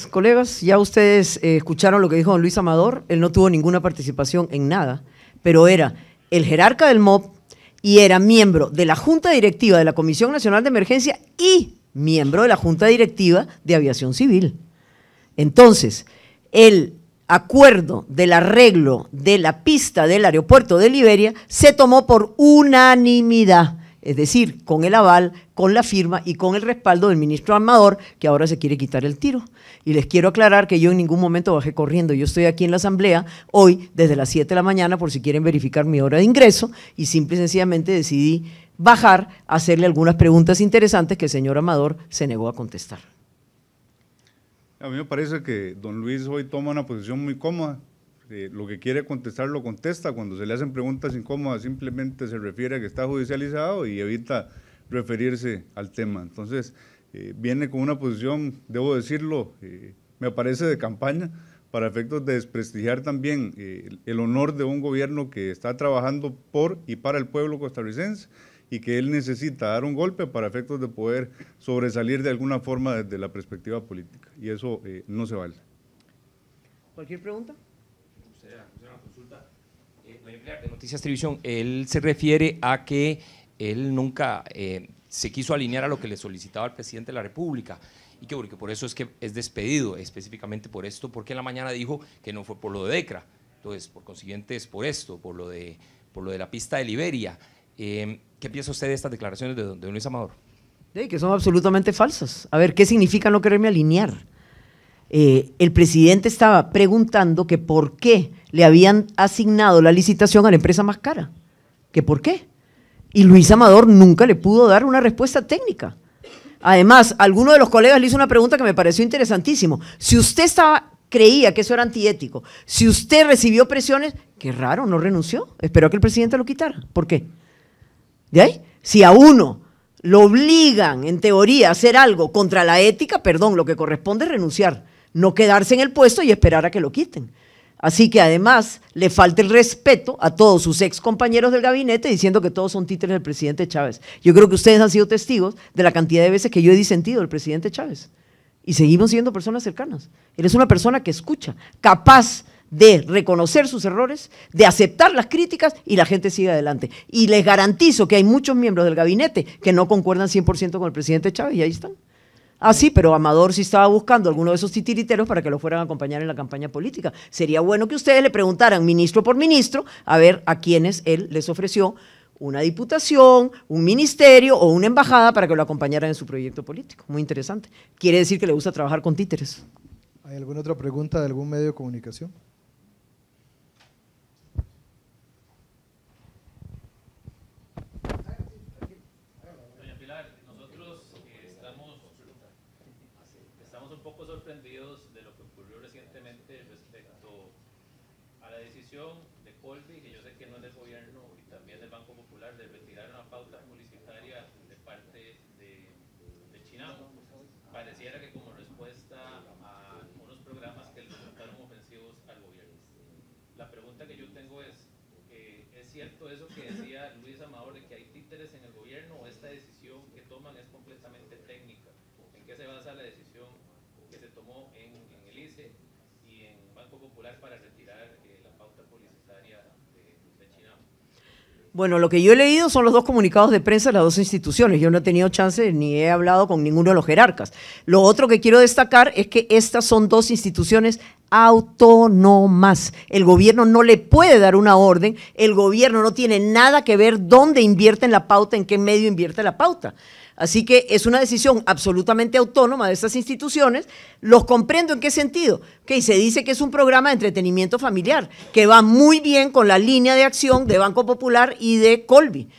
colegas, ya ustedes escucharon lo que dijo don Luis Amador. Él no tuvo ninguna participación en nada, pero era el jerarca del MOB y era miembro de la Junta Directiva de la Comisión Nacional de Emergencia y miembro de la Junta Directiva de Aviación Civil. Entonces, el acuerdo del arreglo de la pista del aeropuerto de Liberia se tomó por unanimidad, es decir, con el aval, con la firma y con el respaldo del ministro Amador, que ahora se quiere quitar el tiro. Y les quiero aclarar que yo en ningún momento bajé corriendo. Yo estoy aquí en la asamblea hoy desde las 7 de la mañana por si quieren verificar mi hora de ingreso y simple y sencillamente decidí bajar a hacerle algunas preguntas interesantes que el señor Amador se negó a contestar. A mí me parece que don Luis hoy toma una posición muy cómoda. Lo que quiere contestar lo contesta. Cuando se le hacen preguntas incómodas simplemente se refiere a que está judicializado y evita referirse al tema. Entonces, viene con una posición, debo decirlo, me parece de campaña, para efectos de desprestigiar también el honor de un gobierno que está trabajando por y para el pueblo costarricense y que él necesita dar un golpe para efectos de poder sobresalir de alguna forma desde la perspectiva política. Y eso no se vale. ¿Cualquier pregunta? Una consulta. De Noticias Televisión, él se refiere a que él nunca se quiso alinear a lo que le solicitaba el presidente de la República y que por eso es que es despedido, específicamente por esto, porque en la mañana dijo que no fue por lo de DECRA, entonces por consiguiente es por esto, por lo de la pista de Liberia. ¿Qué piensa usted de estas declaraciones de don Luis Amador? Que son absolutamente falsas. A ver, ¿qué significa no quererme alinear? El presidente estaba preguntando que por qué le habían asignado la licitación a la empresa más cara, que por qué. Y Luis Amador nunca le pudo dar una respuesta técnica. Además, alguno de los colegas le hizo una pregunta que me pareció interesantísimo. Si usted creía que eso era antiético, si usted recibió presiones, qué raro, no renunció, esperó a que el presidente lo quitara. ¿Por qué? ¿De ahí? Si a uno lo obligan, en teoría, a hacer algo contra la ética, perdón, lo que corresponde es renunciar, no quedarse en el puesto y esperar a que lo quiten. Así que además le falta el respeto a todos sus ex compañeros del gabinete diciendo que todos son títeres del presidente Chávez. Yo creo que ustedes han sido testigos de la cantidad de veces que yo he disentido del presidente Chávez. Y seguimos siendo personas cercanas. Él es una persona que escucha, capaz de reconocer sus errores, de aceptar las críticas y la gente sigue adelante. Y les garantizo que hay muchos miembros del gabinete que no concuerdan 100% con el presidente Chávez y ahí están. Ah, sí, pero Amador sí estaba buscando alguno de esos titiriteros para que lo fueran a acompañar en la campaña política. Sería bueno que ustedes le preguntaran ministro por ministro a ver a quiénes él les ofreció una diputación, un ministerio o una embajada para que lo acompañaran en su proyecto político. Muy interesante. Quiere decir que le gusta trabajar con títeres. ¿Hay alguna otra pregunta de algún medio de comunicación? Estamos un poco sorprendidos de lo que ocurrió recientemente respecto a la decisión de Colby, que yo sé que no es del gobierno y también del Banco Popular, de retirar una pauta publicitaria de parte de Chinamo. Pareciera que como respuesta a unos programas que les resultaron ofensivos al gobierno. La pregunta que yo tengo ¿es cierto eso que decía Luis Amador de que hay títeres en el gobierno o esta decisión que toman es completamente técnica? ¿En qué se basa la decisión que se tomó en el ICE y en Banco Popular para retirar la pauta publicitaria de Chinamo? Bueno, lo que yo he leído son los dos comunicados de prensa de las dos instituciones. Yo no he tenido chance ni he hablado con ninguno de los jerarcas. Lo otro que quiero destacar es que estas son dos instituciones autónomas. El gobierno no le puede dar una orden, el gobierno no tiene nada que ver dónde invierte en la pauta, en qué medio invierte la pauta. Así que es una decisión absolutamente autónoma de estas instituciones. Los comprendo en qué sentido. Se dice que es un programa de entretenimiento familiar, que va muy bien con la línea de acción de Banco Popular y de Colby.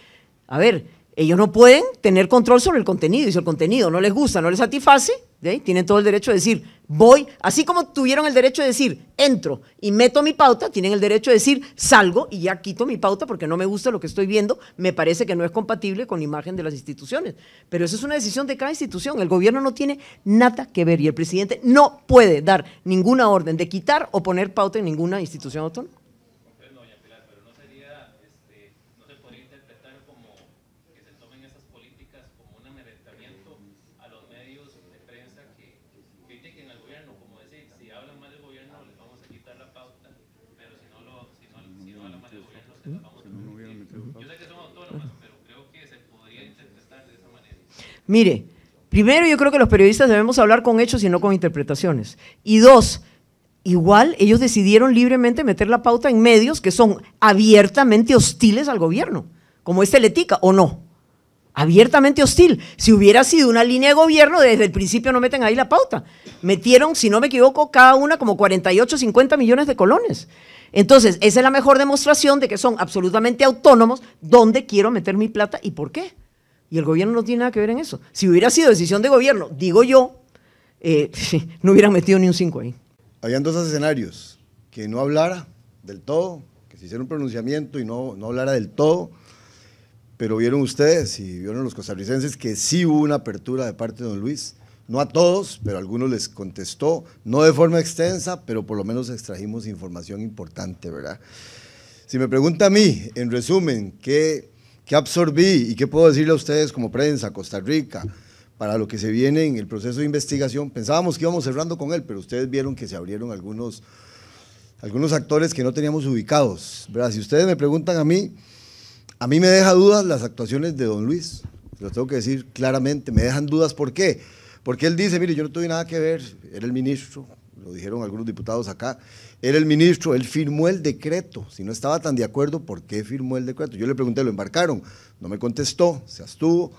A ver, ellos no pueden tener control sobre el contenido, y si el contenido no les gusta, no les satisface, tienen todo el derecho de decir, voy, así como tuvieron el derecho de decir, entro y meto mi pauta, tienen el derecho de decir, salgo y ya quito mi pauta porque no me gusta lo que estoy viendo, me parece que no es compatible con la imagen de las instituciones. Pero eso es una decisión de cada institución, el gobierno no tiene nada que ver y el presidente no puede dar ninguna orden de quitar o poner pauta en ninguna institución autónoma. Como un amedrentamiento a los medios de prensa que critiquen al gobierno, como Yo sé que son autónomas, pero creo que se podría interpretar de esa manera. Mire, primero yo creo que los periodistas debemos hablar con hechos y no con interpretaciones. Y dos, igual ellos decidieron libremente meter la pauta en medios que son abiertamente hostiles al gobierno, como Teletica, ¿o no? Abiertamente hostil. Si hubiera sido una línea de gobierno, desde el principio no meten ahí la pauta. Metieron, si no me equivoco, cada una como 48, 50 millones de colones. Entonces, esa es la mejor demostración de que son absolutamente autónomos dónde quiero meter mi plata y por qué. Y el gobierno no tiene nada que ver en eso. Si hubiera sido decisión de gobierno, digo yo, no hubieran metido ni un 5 ahí. Habían dos escenarios, que no hablara del todo, que se hiciera un pronunciamiento y no hablara del todo, pero vieron ustedes y vieron los costarricenses que sí hubo una apertura de parte de don Luis, no a todos, pero a algunos les contestó, no de forma extensa, pero por lo menos extrajimos información importante, ¿verdad? Si me pregunta a mí, en resumen, ¿qué absorbí y qué puedo decirle a ustedes como prensa, Costa Rica, para lo que se viene en el proceso de investigación? Pensábamos que íbamos cerrando con él, pero ustedes vieron que se abrieron algunos actores que no teníamos ubicados, ¿verdad? Si ustedes me preguntan a mí me deja dudas las actuaciones de don Luis, lo tengo que decir claramente, me dejan dudas. ¿Por qué? Porque él dice, mire, yo no tuve nada que ver, era el ministro, lo dijeron algunos diputados acá, era el ministro, él firmó el decreto, si no estaba tan de acuerdo, ¿por qué firmó el decreto? Yo le pregunté, ¿lo embarcaron? No me contestó, se abstuvo.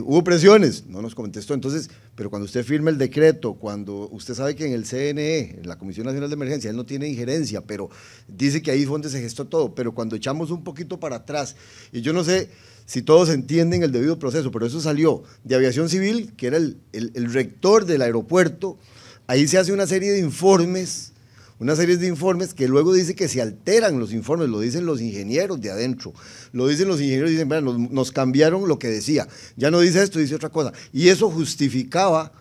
Hubo presiones, no nos contestó. Entonces, pero cuando usted firma el decreto, cuando usted sabe que en el CNE, en la Comisión Nacional de Emergencia, él no tiene injerencia, pero dice que ahí fue donde se gestó todo, pero cuando echamos un poquito para atrás, y yo no sé si todos entienden el debido proceso, pero eso salió de Aviación Civil, que era el rector del aeropuerto, ahí se hace una serie de informes que luego dice que se alteran los informes, lo dicen los ingenieros de adentro, lo dicen los ingenieros, dicen, nos cambiaron lo que decía, ya no dice esto, dice otra cosa, y eso justificaba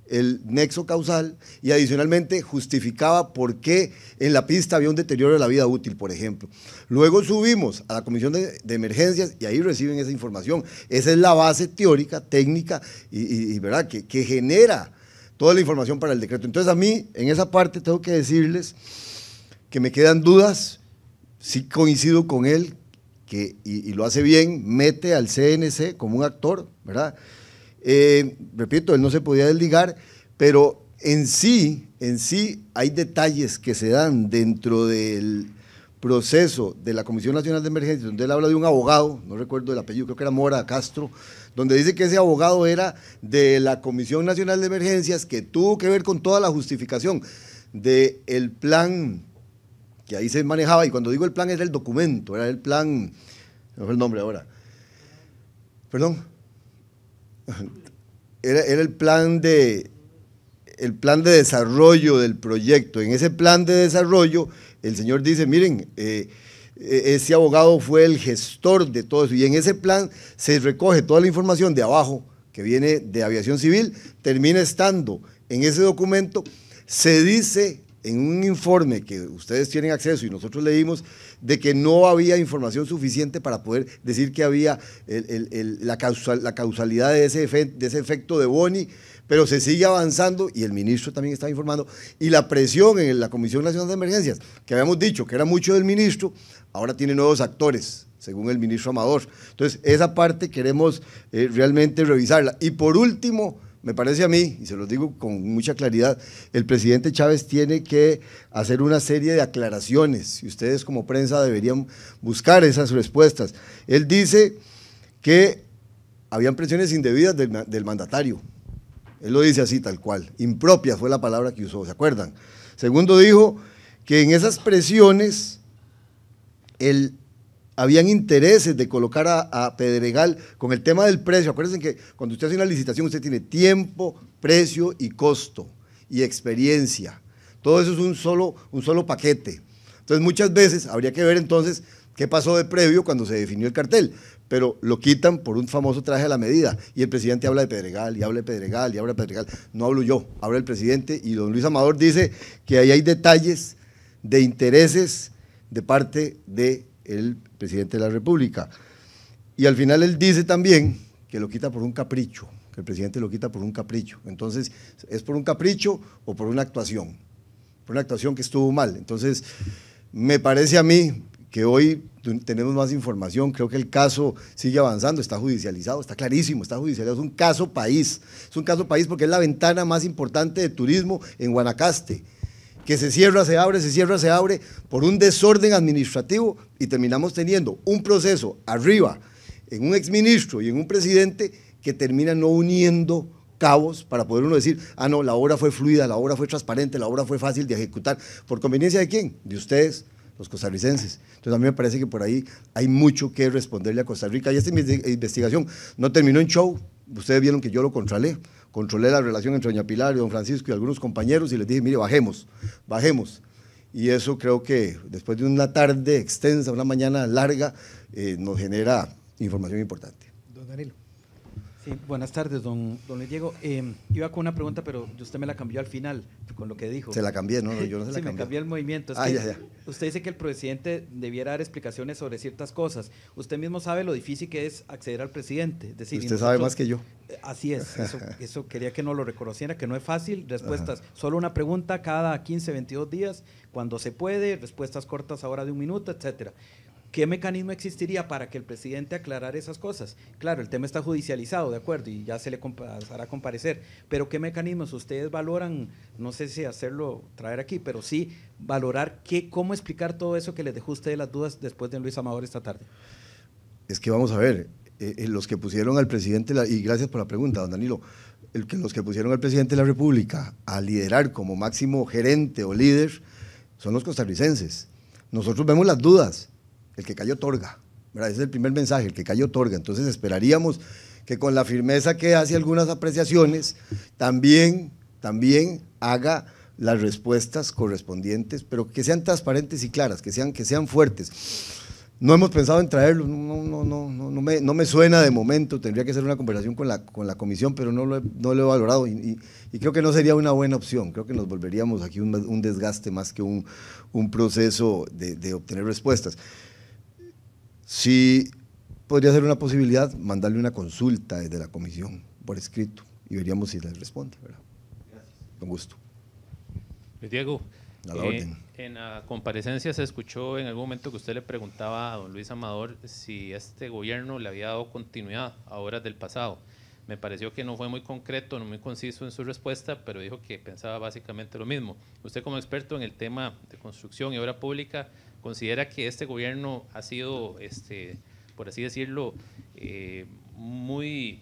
el nexo causal y adicionalmente justificaba por qué en la pista había un deterioro de la vida útil, por ejemplo. Luego subimos a la Comisión de Emergencias y ahí reciben esa información, esa es la base teórica, técnica y ¿verdad? Que genera toda la información para el decreto. Entonces a mí, en esa parte tengo que decirles que me quedan dudas, sí coincido con él, y lo hace bien, mete al CNC como un actor, ¿verdad? Repito, él no se podía desligar, pero en sí hay detalles que se dan dentro del proceso de la Comisión Nacional de Emergencias, donde él habla de un abogado, no recuerdo el apellido, creo que era Mora Castro, donde dice que ese abogado era de la Comisión Nacional de Emergencias, que tuvo que ver con toda la justificación del plan que ahí se manejaba, y cuando digo el plan era el documento, era el plan, no sé el nombre ahora, perdón, era el plan de desarrollo del proyecto. En ese plan de desarrollo, el señor dice, miren, ese abogado fue el gestor de todo eso, y en ese plan se recoge toda la información de abajo, que viene de Aviación Civil, termina estando en ese documento, se dice en un informe que ustedes tienen acceso y nosotros leímos, de que no había información suficiente para poder decir que había la causalidad de ese efecto de Boni, pero se sigue avanzando y el ministro también está informando, y la presión en la Comisión Nacional de Emergencias, que habíamos dicho que era mucho del ministro, ahora tiene nuevos actores, según el ministro Amador. Entonces, esa parte queremos realmente revisarla. Y por último, me parece a mí, y se los digo con mucha claridad, el presidente Chávez tiene que hacer una serie de aclaraciones, y ustedes como prensa deberían buscar esas respuestas. Él dice que habían presiones indebidas del mandatario. Él lo dice así, tal cual. Impropia fue la palabra que usó, ¿se acuerdan? Segundo, dijo que en esas presiones habían intereses de colocar a Pedregal con el tema del precio. Acuérdense que cuando usted hace una licitación, usted tiene tiempo, precio y costo y experiencia. Todo eso es un solo paquete. Entonces, muchas veces habría que ver entonces qué pasó de previo cuando se definió el cartel, pero lo quitan por un famoso traje a la medida, y el presidente habla de Pedregal, y habla de Pedregal, y habla de Pedregal. No hablo yo, habla el presidente, y don Luis Amador dice que ahí hay detalles de intereses de parte del presidente de la República. Y al final él dice también que lo quita por un capricho, que el presidente lo quita por un capricho. Entonces, ¿es por un capricho o por una actuación? Por una actuación que estuvo mal. Entonces, me parece a mí que hoy tenemos más información, creo que el caso sigue avanzando, está judicializado, está clarísimo, está judicializado, es un caso país porque es la ventana más importante de turismo en Guanacaste, que se cierra, se abre por un desorden administrativo y terminamos teniendo un proceso arriba en un exministro y en un presidente que termina no uniendo cabos para poder uno decir, ah no, la obra fue fluida, la obra fue transparente, la obra fue fácil de ejecutar. ¿Por conveniencia de quién? De ustedes, los costarricenses. Entonces a mí me parece que por ahí hay mucho que responderle a Costa Rica y esta investigación no terminó en show. Ustedes vieron que yo lo controlé la relación entre doña Pilar y don Francisco y algunos compañeros y les dije, mire, bajemos. Y eso creo que después de una tarde extensa, una mañana larga, nos genera información importante. Don Danilo. Sí, buenas tardes, don Luis Diego. Iba con una pregunta, pero usted me la cambió al final, con lo que dijo. Se la cambié, no, yo no se la cambié. Sí, me cambié el movimiento. Ya. Usted dice que el presidente debiera dar explicaciones sobre ciertas cosas. Usted mismo sabe lo difícil que es acceder al presidente. Es decir, usted sabe más que yo. Así es, eso quería que no lo reconociera, que no es fácil. Respuestas, solo una pregunta cada 15, 22 días, cuando se puede, respuestas cortas ahora de 1 minuto, etcétera. ¿Qué mecanismo existiría para que el presidente aclarara esas cosas? Claro, el tema está judicializado, de acuerdo, y ya se le hará comparecer, pero ¿qué mecanismos ustedes valoran? No sé si hacerlo, traer aquí, pero sí valorar cómo explicar todo eso que les dejó a ustedes las dudas después de Luis Amador esta tarde. Es que vamos a ver, los que pusieron al presidente, y gracias por la pregunta, don Danilo, los que pusieron al presidente de la República a liderar como máximo gerente o líder son los costarricenses. Nosotros vemos las dudas. El que cayó otorga, ¿verdad? Ese es el primer mensaje, el que cayó otorga. Entonces esperaríamos que con la firmeza que hace algunas apreciaciones, también haga las respuestas correspondientes, pero que sean transparentes y claras, que sean fuertes. No hemos pensado en traerlo, no me suena de momento, tendría que ser una conversación con la comisión, pero no lo he valorado y creo que no sería una buena opción. Creo que nos volveríamos aquí un desgaste más que un proceso de obtener respuestas. Sí podría ser una posibilidad mandarle una consulta desde la comisión por escrito y veríamos si les responde, ¿verdad? Gracias. Con gusto. Diego, a la orden. En la comparecencia se escuchó en algún momento que usted le preguntaba a don Luis Amador si este gobierno le había dado continuidad a obras del pasado. Me pareció que no fue muy concreto, no muy conciso en su respuesta, pero dijo que pensaba básicamente lo mismo. Usted, como experto en el tema de construcción y obra pública, ¿considera que este gobierno ha sido, por así decirlo, muy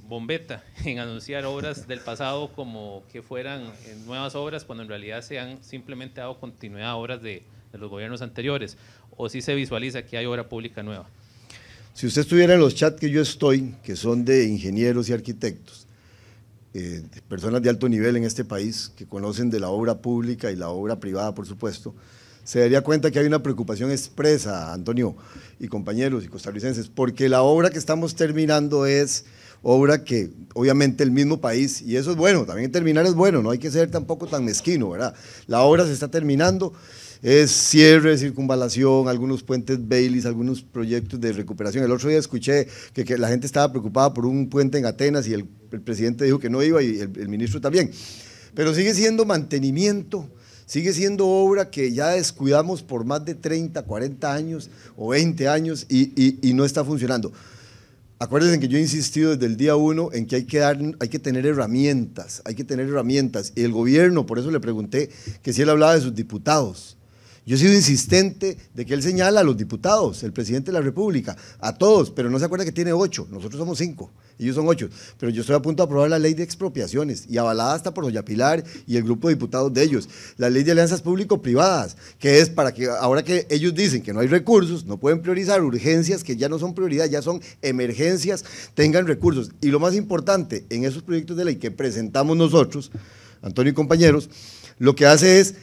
bombeta en anunciar obras del pasado como que fueran nuevas obras, cuando en realidad se han simplemente dado continuidad a obras de los gobiernos anteriores? ¿O sí se visualiza que hay obra pública nueva? Si usted estuviera en los chats que yo estoy, que son de ingenieros y arquitectos, personas de alto nivel en este país, que conocen de la obra pública y la obra privada, por supuesto, se daría cuenta que hay una preocupación expresa, Antonio y compañeros y costarricenses, porque la obra que estamos terminando es obra que obviamente el mismo país, y eso es bueno, también terminar es bueno, no hay que ser tampoco tan mezquino, ¿verdad? La obra se está terminando, es cierre, circunvalación, algunos puentes Baileys, algunos proyectos de recuperación. El otro día escuché que la gente estaba preocupada por un puente en Atenas y el presidente dijo que no iba y el ministro también. Pero sigue siendo mantenimiento, sigue siendo obra que ya descuidamos por más de 30, 40 años o 20 años y no está funcionando. Acuérdense que yo he insistido desde el día 1 en que hay que tener herramientas, y el gobierno, por eso le pregunté que si él hablaba de sus diputados. Yo he sido insistente de que él señala a los diputados, el presidente de la República, a todos, pero no se acuerda que tiene 8, nosotros somos 5, ellos son 8, pero yo estoy a punto de aprobar la ley de expropiaciones y avalada hasta por doña Pilar y el grupo de diputados de ellos, la ley de alianzas público-privadas, que es para que ahora que ellos dicen que no hay recursos, no pueden priorizar urgencias que ya no son prioridad, ya son emergencias, tengan recursos. Y lo más importante, en esos proyectos de ley que presentamos nosotros, Antonio y compañeros, lo que hace es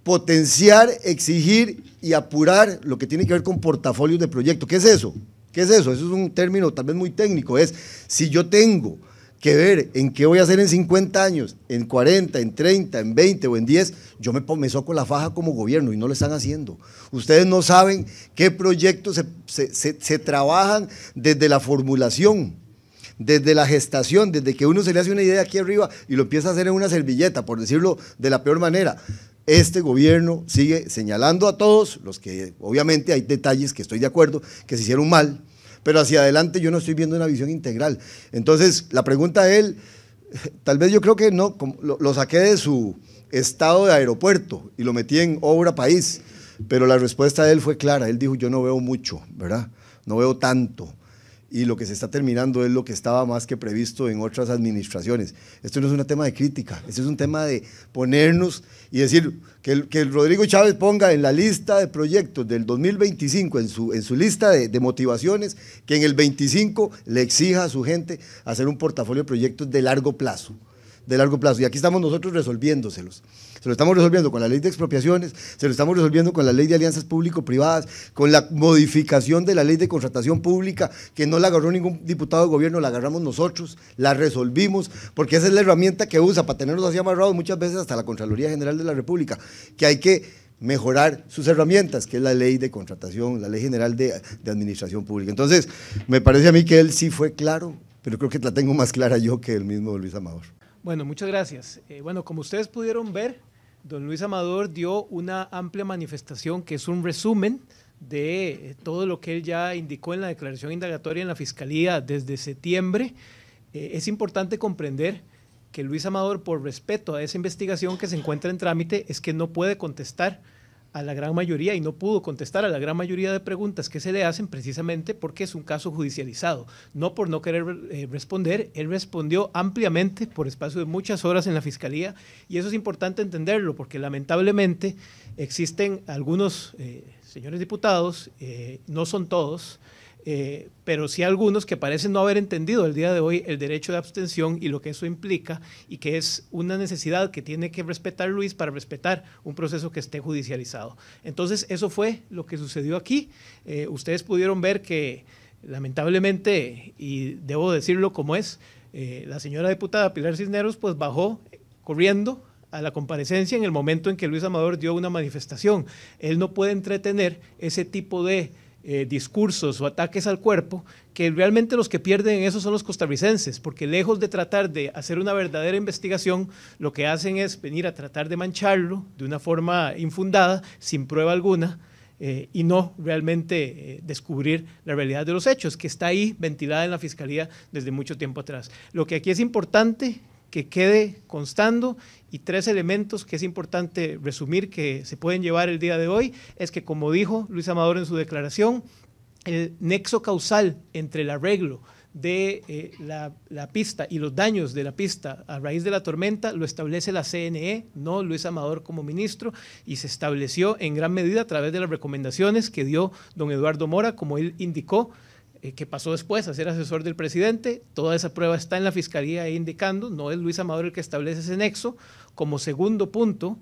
potenciar, exigir y apurar lo que tiene que ver con portafolios de proyecto. ¿Qué es eso? Eso es un término tal vez muy técnico, es si yo tengo que ver en qué voy a hacer en 50 años, en 40, en 30, en 20 o en 10, yo me soco la faja como gobierno y no lo están haciendo. Ustedes no saben qué proyectos se trabajan desde la formulación, desde la gestación, desde que uno se le hace una idea aquí arriba y lo empieza a hacer en una servilleta, por decirlo de la peor manera. este gobierno sigue señalando a todos, los que obviamente hay detalles que estoy de acuerdo, que se hicieron mal, pero hacia adelante yo no estoy viendo una visión integral. Entonces, la pregunta a él, tal vez yo creo que no, lo saqué de su estado de aeropuerto y lo metí en obra país, pero la respuesta de él fue clara, él dijo, yo no veo mucho, ¿verdad? No veo tanto. Y lo que se está terminando es lo que estaba más que previsto en otras administraciones. Esto no es un tema de crítica, esto es un tema de ponernos y decir que el Rodrigo Chávez ponga en la lista de proyectos del 2025, en su lista de motivaciones, que en el 25 le exija a su gente hacer un portafolio de proyectos de largo plazo. Y aquí estamos nosotros resolviéndoselos. Se lo estamos resolviendo con la ley de expropiaciones, se lo estamos resolviendo con la ley de alianzas público-privadas, con la modificación de la ley de contratación pública, que no la agarró ningún diputado de gobierno, la agarramos nosotros, la resolvimos, porque esa es la herramienta que usa para tenernos así amarrados muchas veces hasta la Contraloría General de la República, que hay que mejorar sus herramientas, que es la ley de contratación, la ley general de administración pública. Entonces, me parece a mí que él sí fue claro, pero creo que la tengo más clara yo que el mismo Luis Amador. Bueno, muchas gracias. Bueno, como ustedes pudieron ver, don Luis Amador dio una amplia manifestación que es un resumen de todo lo que él ya indicó en la declaración indagatoria en la Fiscalía desde septiembre. Es importante comprender que Luis Amador, por respeto a esa investigación que se encuentra en trámite, es que no puede contestar a la gran mayoría y no pudo contestar a la gran mayoría de preguntas que se le hacen precisamente porque es un caso judicializado, no por no querer responder. Él respondió ampliamente por espacio de muchas horas en la Fiscalía y eso es importante entenderlo porque lamentablemente existen algunos señores diputados, no son todos, pero sí algunos que parecen no haber entendido el día de hoy el derecho de abstención y lo que eso implica y que es una necesidad que tiene que respetar Luis para respetar un proceso que esté judicializado. Entonces eso fue lo que sucedió aquí. Ustedes pudieron ver que lamentablemente, y debo decirlo como es, la señora diputada Pilar Cisneros pues bajó corriendo a la comparecencia en el momento en que Luis Amador dio una manifestación. Él no puede entretener ese tipo de discursos o ataques al cuerpo, que realmente los que pierden en eso son los costarricenses, porque lejos de tratar de hacer una verdadera investigación, lo que hacen es venir a tratar de mancharlo de una forma infundada, sin prueba alguna, y no realmente descubrir la realidad de los hechos, que está ahí ventilada en la Fiscalía desde mucho tiempo atrás. Lo que aquí es importante que quede constando, y 3 elementos que es importante resumir que se pueden llevar el día de hoy, es que como dijo Luis Amador en su declaración, el nexo causal entre el arreglo de la pista y los daños de la pista a raíz de la tormenta lo establece la CNE, no Luis Amador como ministro, y se estableció en gran medida a través de las recomendaciones que dio don Eduardo Mora, como él indicó, que pasó después a ser asesor del presidente. Toda esa prueba está en la Fiscalía indicando, no es Luis Amador el que establece ese nexo. Como segundo punto,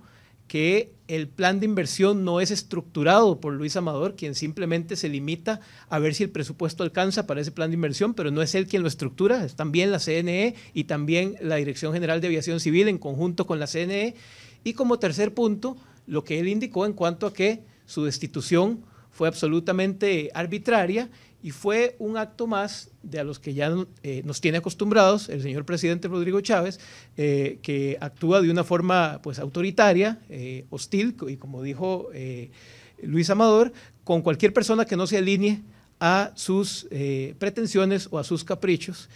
que el plan de inversión no es estructurado por Luis Amador, quien simplemente se limita a ver si el presupuesto alcanza para ese plan de inversión, pero no es él quien lo estructura, es también la CNE y también la Dirección General de Aviación Civil en conjunto con la CNE. Y como tercer punto, lo que él indicó en cuanto a que su destitución fue absolutamente arbitraria y fue un acto más de a los que ya nos tiene acostumbrados el señor presidente Rodrigo Chávez, que actúa de una forma pues autoritaria, hostil, y como dijo Luis Amador, con cualquier persona que no se alinee a sus pretensiones o a sus caprichos.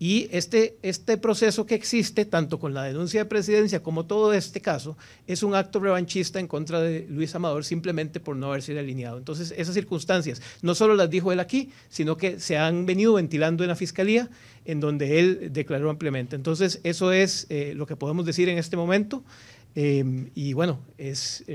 Y este proceso que existe, tanto con la denuncia de presidencia como todo este caso, es un acto revanchista en contra de Luis Amador simplemente por no haber sido alineado. Entonces, esas circunstancias no solo las dijo él aquí, sino que se han venido ventilando en la Fiscalía, en donde él declaró ampliamente. Entonces, eso es lo que podemos decir en este momento. Y bueno,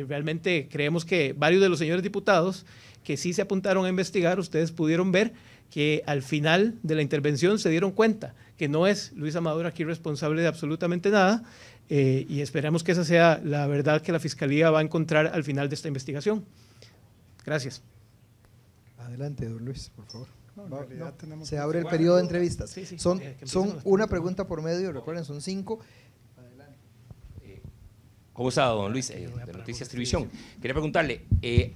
realmente creemos que varios de los señores diputados que sí se apuntaron a investigar, ustedes pudieron ver que al final de la intervención se dieron cuenta que no es Luis Amador aquí responsable de absolutamente nada, y esperamos que esa sea la verdad que la Fiscalía va a encontrar al final de esta investigación. Gracias. Adelante, don Luis, por favor. Se abre el periodo de entrevistas. Sí, sí. Son una pregunta por medio, recuerden, son 5. ¿Cómo está, don Luis? De Noticias Televisión. Quería preguntarle, de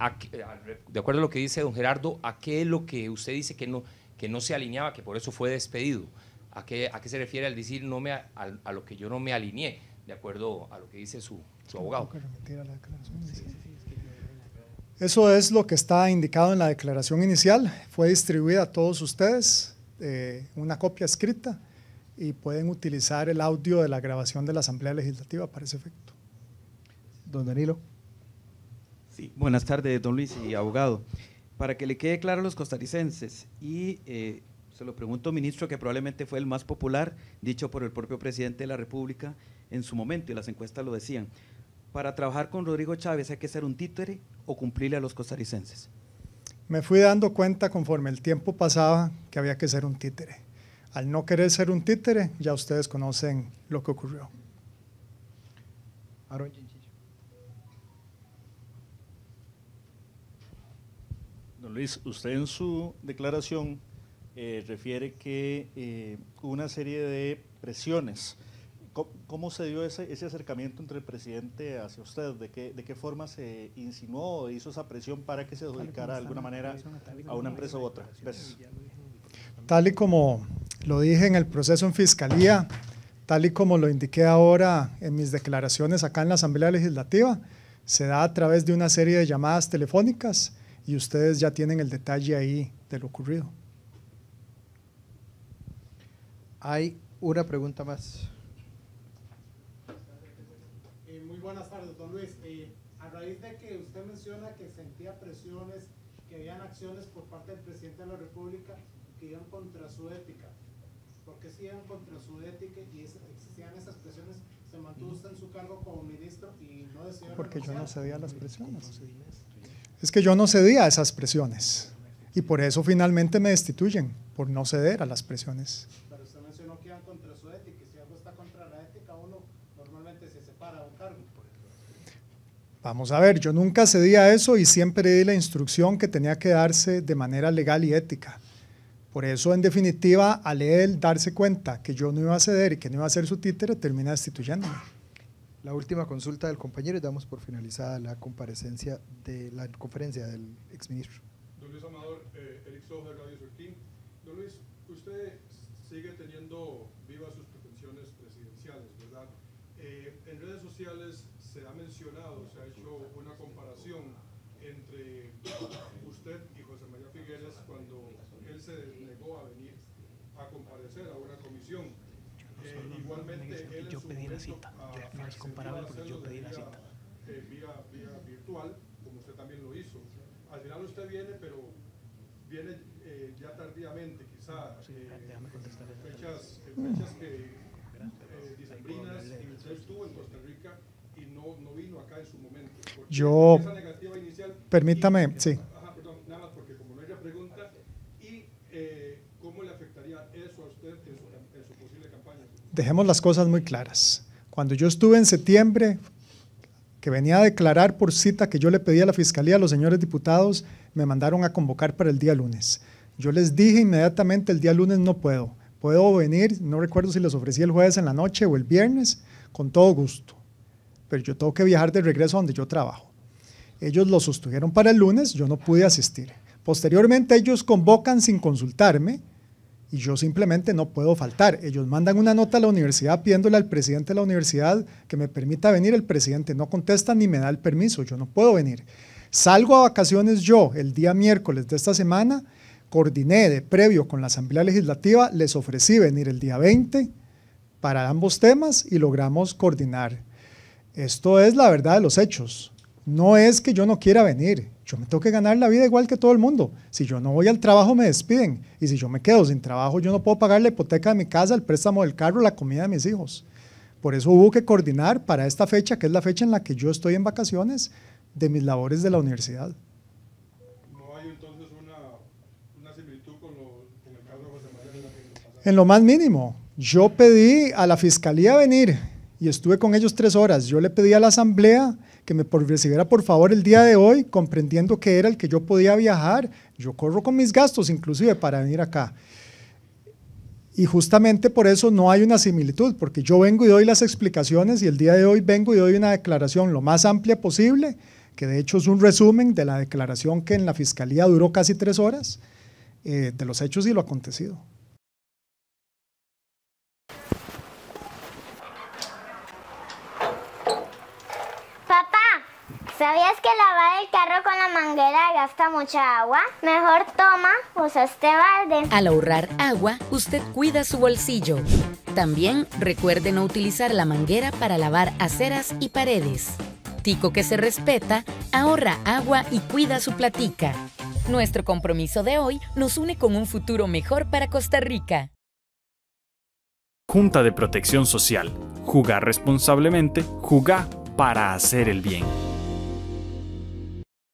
acuerdo a lo que dice don Gerardo, ¿a qué es lo que usted dice que no se alineaba, que por eso fue despedido? ¿A qué se refiere al decir a lo que yo no me alineé, de acuerdo a lo que dice su su abogado. Eso es lo que está indicado en la declaración inicial. Fue distribuida a todos ustedes, una copia escrita, y pueden utilizar el audio de la grabación de la Asamblea Legislativa para ese efecto. Don Danilo. Sí, buenas tardes, don Luis y abogado. Para que le quede claro a los costarricenses, y se lo pregunto, ministro, que probablemente fue el más popular, dicho por el propio presidente de la República en su momento, y las encuestas lo decían. ¿Para trabajar con Rodrigo Chávez hay que ser un títere o cumplirle a los costarricenses? Me fui dando cuenta conforme el tiempo pasaba que había que ser un títere. Al no querer ser un títere, ya ustedes conocen lo que ocurrió. Aaron Chinchillo. Don Luis, usted en su declaración refiere que hubo una serie de presiones. ¿Cómo se dio ese acercamiento entre el presidente hacia usted? ¿De qué forma se insinuó o hizo esa presión para que se adjudicara de alguna manera a una empresa u otra? Gracias. Tal y como lo dije en el proceso en Fiscalía, tal y como lo indiqué ahora en mis declaraciones acá en la Asamblea Legislativa, se da a través de una serie de llamadas telefónicas y ustedes ya tienen el detalle ahí de lo ocurrido. Hay una pregunta más. Muy buenas tardes, don Luis. A raíz de que usted menciona que sentía presiones, que habían acciones por parte del presidente de la República que iban contra su ética, ¿por qué se iban contra su ética y existían esas presiones? ¿Se mantuvo usted en su cargo como ministro y no decidió? Porque yo no cedía a las presiones. Es que yo no cedía a esas presiones y por eso finalmente me destituyen, por no ceder a las presiones. Pero usted mencionó que iban contra su ética, y si algo está contra la ética, uno normalmente se separa de un cargo. Vamos a ver, yo nunca cedí a eso y siempre di la instrucción que tenía que darse de manera legal y ética. Por eso, en definitiva, al él darse cuenta que yo no iba a ceder y que no iba a ser su títere, termina destituyéndome. La última consulta del compañero y damos por finalizada la comparecencia de la conferencia del exministro. Don Luis Amador, Eric Soja, Radio Surquín. Don Luis, usted sigue teniendo vivas sus pretensiones presidenciales, ¿verdad? En redes sociales se ha mencionado, se ha hecho una comparación entre usted y José María Figueres cuando él se negó a venir a comparecer a una comisión. Igualmente, él en su momento no es comparable porque yo pedí la cita. Vía virtual, como usted también lo hizo. Al final usted viene, pero viene ya tardíamente, quizá fechas que dicembrinas, y usted estuvo en Costa Rica y no vino acá en su momento. Yo, esa negativa inicial, permítame, sí. Ajá, perdón, nada más porque como no hay la pregunta, y ¿cómo le afectaría eso a usted en su posible campaña? Dejemos las cosas muy claras. Cuando yo estuve en septiembre, que venía a declarar por cita que yo le pedí a la Fiscalía, a los señores diputados, me mandaron a convocar para el día lunes. Yo les dije inmediatamente, el día lunes no puedo. Puedo venir, no recuerdo si les ofrecí el jueves en la noche o el viernes, con todo gusto. Pero yo tengo que viajar de regreso a donde yo trabajo. Ellos lo sostuvieron para el lunes, yo no pude asistir. Posteriormente ellos convocan sin consultarme y yo simplemente no puedo faltar. Ellos mandan una nota a la universidad pidiéndole al presidente de la universidad que me permita venir. El presidente no contesta ni me da el permiso, yo no puedo venir. Salgo a vacaciones yo el día miércoles de esta semana, coordiné de previo con la Asamblea Legislativa, les ofrecí venir el día 20 para ambos temas y logramos coordinar. Esto es la verdad de los hechos. No es que yo no quiera venir, yo me tengo que ganar la vida igual que todo el mundo. Si yo no voy al trabajo me despiden y si yo me quedo sin trabajo yo no puedo pagar la hipoteca de mi casa, el préstamo del carro, la comida de mis hijos. Por eso hubo que coordinar para esta fecha, que es la fecha en la que yo estoy en vacaciones de mis labores de la universidad. ¿No hay entonces una similitud con el caso de José María? En lo más mínimo, yo pedí a la Fiscalía venir y estuve con ellos 3 horas. Yo le pedí a la Asamblea que me recibiera por favor el día de hoy, comprendiendo que era el que yo podía viajar. Yo corro con mis gastos inclusive para venir acá. Y justamente por eso no hay una similitud, porque yo vengo y doy las explicaciones y el día de hoy vengo y doy una declaración lo más amplia posible, que de hecho es un resumen de la declaración que en la Fiscalía duró casi 3 horas, de los hechos y lo acontecido. ¿Sabías que lavar el carro con la manguera gasta mucha agua? Mejor usa este balde. Al ahorrar agua, usted cuida su bolsillo. También recuerde no utilizar la manguera para lavar aceras y paredes. Tico que se respeta, ahorra agua y cuida su platica. Nuestro compromiso de hoy nos une con un futuro mejor para Costa Rica. Junta de Protección Social. Jugá responsablemente, jugá para hacer el bien.